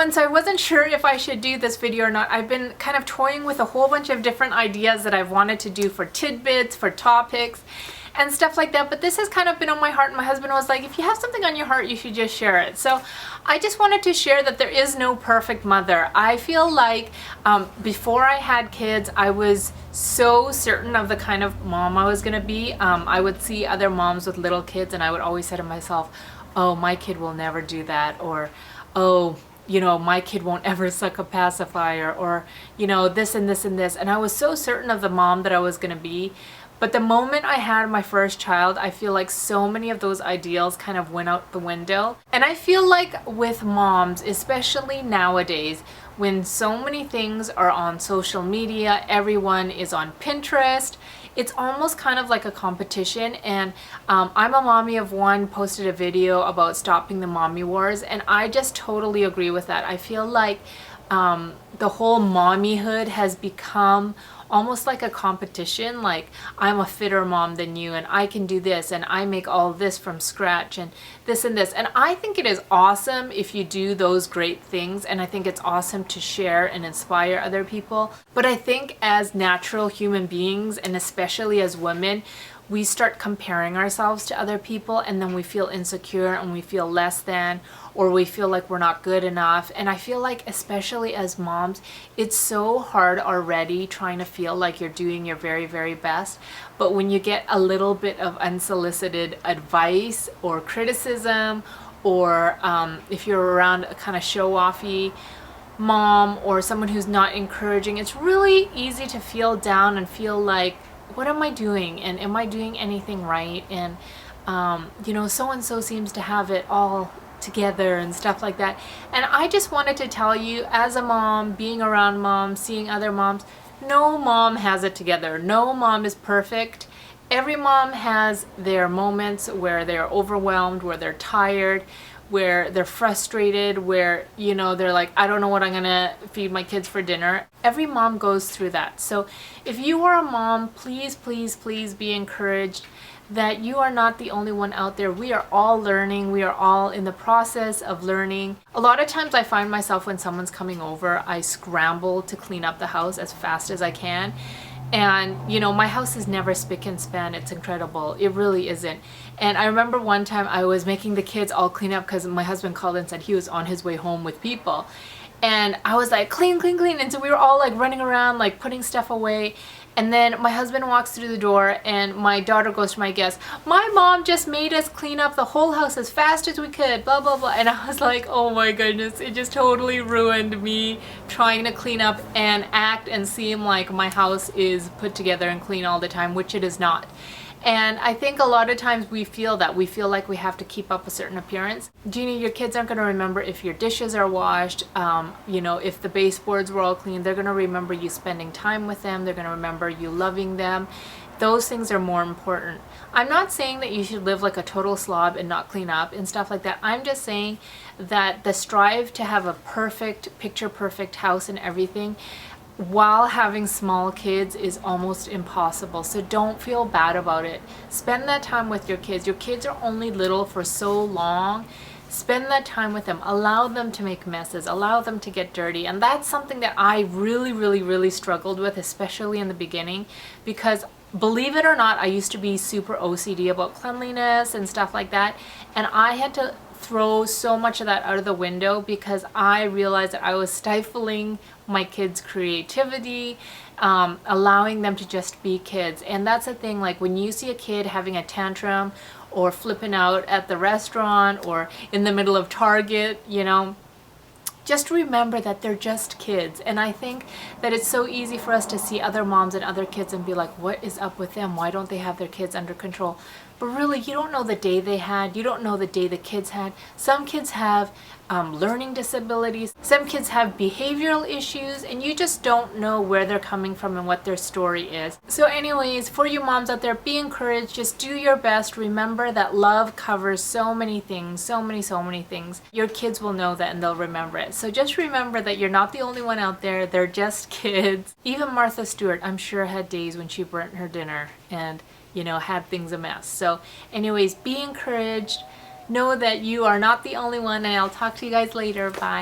everyone, so I wasn't sure if I should do this video or not. I've been kind of toying with a whole bunch of different ideas that I've wanted to do for tidbits, for topics, and stuff like that, but this has kind of been on my heart, and my husband was like, if you have something on your heart, you should just share it. So I just wanted to share that there is no perfect mother. I feel like before I had kids, I was so certain of the kind of mom I was gonna be. I would see other moms with little kids, and I would always say to myself, oh, my kid will never do that, or oh, you know, my kid won't ever suck a pacifier, or, you know, this and this and this. And I was so certain of the mom that I was going to be. But the moment I had my first child, I feel like so many of those ideals kind of went out the window. And I feel like with moms, especially nowadays, when so many things are on social media, everyone is on Pinterest, it's almost kind of like a competition. And I'm a mommy of one posted a video about stopping the mommy wars, and I just totally agree with that. I feel like the whole mommyhood has become almost like a competition, like I'm a fitter mom than you, and I can do this, and I make all this from scratch, and this and this. And I think it is awesome if you do those great things, and I think it's awesome to share and inspire other people. But I think as natural human beings, and especially as women, we start comparing ourselves to other people, and then we feel insecure and we feel less than, or we feel like we're not good enough. And I feel like, especially as moms, it's so hard already trying to feel like you're doing your very, very best. But when you get a little bit of unsolicited advice or criticism, or if you're around a kind of show-offy mom or someone who's not encouraging, it's really easy to feel down and feel like, what am I doing, and am I doing anything right? And you know, so and so seems to have it all together and stuff like that. And I just wanted to tell you, as a mom, being around moms, seeing other moms, no mom has it together. No mom is perfect. Every mom has their moments where they're overwhelmed, where they're tired, where they're frustrated, where, you know, they're like, I don't know what I'm gonna feed my kids for dinner. Every mom goes through that. So if you are a mom, please, please, please be encouraged that you are not the only one out there. We are all learning. We are all in the process of learning. A lot of times I find myself, when someone's coming over, I scramble to clean up the house as fast as I can. And, you know, my house is never spick and span. It's incredible. It really isn't. And I remember one time I was making the kids all clean up because my husband called and said he was on his way home with people. And I was like, clean, clean, clean. And so we were all like running around, like putting stuff away. And then my husband walks through the door, and my daughter goes to my guest, my mom just made us clean up the whole house as fast as we could, blah, blah, blah. And I was like, oh my goodness, it just totally ruined me trying to clean up and act and seem like my house is put together and clean all the time, which it is not. And I think a lot of times we feel that. We feel like we have to keep up a certain appearance. Jeannie, your kids aren't going to remember if your dishes are washed, you know, if the baseboards were all clean. They're going to remember you spending time with them. They're going to remember you loving them. Those things are more important. I'm not saying that you should live like a total slob and not clean up and stuff like that. I'm just saying that the strive to have a perfect, picture perfect house and everything while having small kids is almost impossible. So don't feel bad about it. Spend that time with your kids. Your kids are only little for so long. Spend that time with them. Allow them to make messes. Allow them to get dirty. And that's something that I really struggled with, especially in the beginning, because believe it or not, I used to be super OCD about cleanliness and stuff like that. And I had to throw so much of that out of the window because I realized that I was stifling my kids' creativity, allowing them to just be kids. And that's the thing, like when you see a kid having a tantrum or flipping out at the restaurant or in the middle of Target, you know, just remember that they're just kids. And I think that it's so easy for us to see other moms and other kids and be like, what is up with them? Why don't they have their kids under control? But really, you don't know the day they had. You don't know the day the kids had. Some kids have learning disabilities. Some kids have behavioral issues, and you just don't know where they're coming from and what their story is. So anyways, for you moms out there, be encouraged. Just do your best. Remember that love covers so many things, so many things. Your kids will know that, and they'll remember it. So just remember that you're not the only one out there. They're just kids. Even Martha Stewart, I'm sure, had days when she burnt her dinner and, you know, had things a mess. So anyways, be encouraged. Know that you are not the only one, and I'll talk to you guys later. Bye.